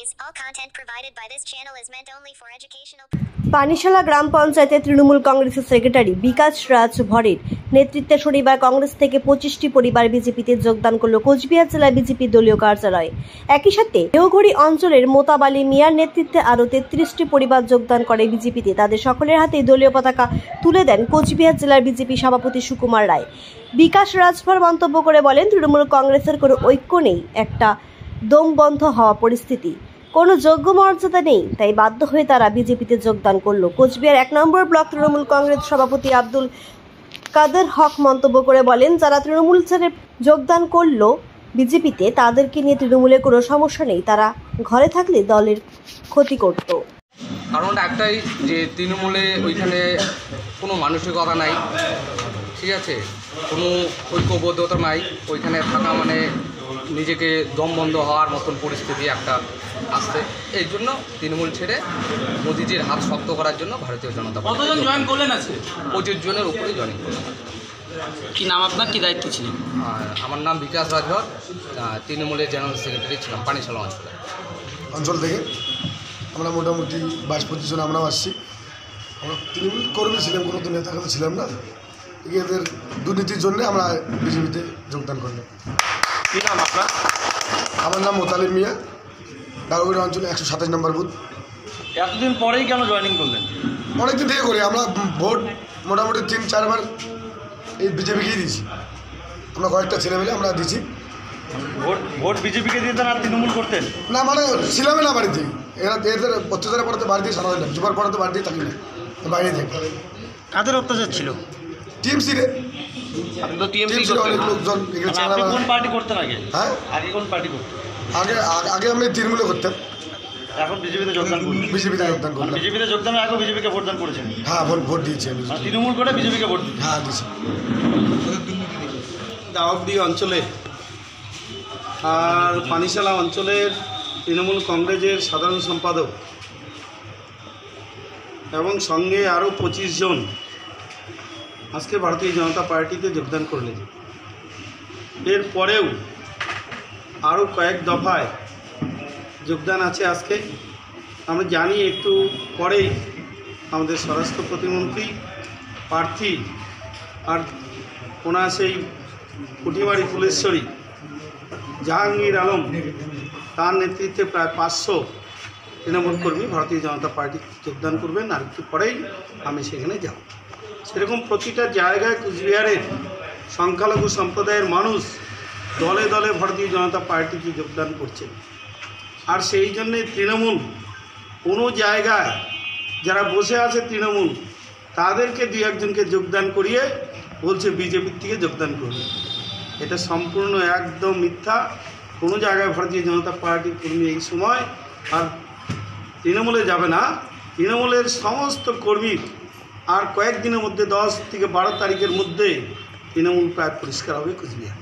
Please, all content provided by this channel is meant only for educational. Panishala গ্রাম পঞ্চায়েতে তৃণমূল কংগ্রেসের secretary বিকাশ রাজ ভরের নেতৃত্বে শনিবার কংগ্রেস থেকে 25টি পরিবার বিজেপিতে যোগদান করল কোচবিহার জেলা বিজেপি দলীয় কার্যালয়ে। একই সাথে দেওঘড়ি অঞ্চলের মোতাবালি মিয়ার নেতৃত্বে আরও 33টি পরিবার যোগদান করে বিজেপিতে। তাদের সকলের হাতেই দলীয় পতাকা তুলে দেন কোচবিহার জেলার বিজেপি সভাপতি সুকুমার রায়। বিকাশ রাজভর মন্তব্য করে বলেন, তৃণমূল কংগ্রেসের কোনো ঐক্য নেই, একটা দমবন্ধ হওয়া পরিস্থিতি, কোনো যোগ্য মর্যাদা নেই, তাই বাধ্য হয়ে তারা বিজেপিতে যোগদান করলো। কোচবিহার 1 নম্বর ব্লক তৃণমূল কংগ্রেস সভাপতি আব্দুল কাদের হক মন্তব্য করে বলেন, যারা তৃণমূল ছেড়ে যোগদান করলো বিজেপিতে তাদেরকে নিয়ে তৃণমূলের কোনো সমস্যা নেই, তারা ঘরে থাকলে দলের ক্ষতি করত। কারণটা একটাই যে তৃণমূলে ওইখানে কোনো মানসিকতা নাই, ঠিক আছে, কোনো ঐক্যবদ্ধতা নাই, ওইখানে থাকা মানে নিজেকে দমবন্ধ হওয়ার মতন পরিস্থিতি একটা আসছে। এই জন্য তৃণমূল ছেড়ে মোদিজির হাত শক্ত করার জন্য ভারতীয় জনতা পার্টি। কতজন জয়েন করলেন আছে? 25 জনের উপরে জয়েন করলেন। কি নাম আপনার, কি দায়িত্ব ছিলেন? আমার নাম বিকাশ রাজভর, তৃণমূলের জেনারেল সেক্রেটারি ছিলাম পানিশালা অঞ্চল থেকে। আমরা মোটামুটি 22-25 জন আমরাও আসছি। আমরা তৃণমূল কর্মী ছিলাম, কোনো তো নেতা ছিলাম না। এদের দুর্নীতির জন্য আমরা বিজেপিতে যোগদান করলাম। কী নাম আপনার? আমার নাম মোতালিম মিয়া, দেওঘড়ি অঞ্চলে 127 নম্বর বুথ। এতদিন পরেই কেন জয়েনিং করলেন? অনেকদিন থেকে করি আমরা ভোট, মোটামুটি 3-4 বার এই বিজেপিকেই দিয়েছি। আমরা কয়েকটা ছেলে মেলে আমরা দিয়েছি। ভোট বিজেপিকে দিতেন আর তৃণমূল করতেন না, মানে ছিলামই না বাড়িতে। এরা এদের অত্যাচারের পড়াতে বাড়ি দিয়ে সারা দিলাম, জুপার পড়াতে বাড়ি দিয়ে থাকি না, বাইরে থেকে। কাদের অত্যাচার ছিল? টিএমসি রে। আপনি তো টিএমসি অনেক লোকজন। আপনি কোন পার্টি করতেন আগে? হ্যাঁ, আগে কোন পার্টি করতেন? আগে আমি তৃণমূলে করতাম, এখন বিজেপিতে যোগদান করলেন। বিজেপিতে যোগদান করলাম। বিজেপিতে যোগদানের আগে বিজেপিকে ভোটদান করেছেন? হ্যাঁ, ভোট দিয়েছি আমি। তৃণমূল করে বিজেপিকে ভোট দিয়েছি? হ্যাঁ, দিয়েছি। দেওঘড়ি অঞ্চলে আর পানিশালা অঞ্চলের তৃণমূল কংগ্রেসের সাধারণ সম্পাদক এবং সঙ্গে আরও 25 জন আজকে ভারতীয় জনতা পার্টিতে যোগদান করলেন। এরপরেও আরও কয়েক দফায় যোগদান আছে আজকে। আমরা জানি একটু পরেই আমাদের স্বরাষ্ট্র প্রতিমন্ত্রী প্রার্থী আর ওনার সেই কুটিবাড়ি ফুলেশ্বরী জাহাঙ্গীর আলম, তার নেতৃত্বে প্রায় 500 তৃণমূল কর্মী ভারতীয় জনতা পার্টি যোগদান করবেন। আর একটু পরেই আমি সেখানে যাব। সেরকম প্রতিটা জায়গায় কুচবিহারের সংখ্যালঘু সম্প্রদায়ের মানুষ দলে দলে ভারতীয় জনতা পার্টিতে যোগদান করছেন। আর সেই জন্যে তৃণমূল কোনো জায়গায় যারা বসে আছে তৃণমূল, তাদেরকে 2-1 জনকে যোগদান করিয়ে বলছে বিজেপির থেকে যোগদান করবে। এটা সম্পূর্ণ একদম মিথ্যা। কোনো জায়গায় ভারতীয় জনতা পার্টির কর্মী এই সময় আর তৃণমূলে যাবে না। তৃণমূলের সমস্ত কর্মী আর কয়েকদিনের মধ্যে 10 থেকে 12 তারিখের মধ্যে তৃণমূল প্রায় পরিষ্কার হবে কুচবিহার।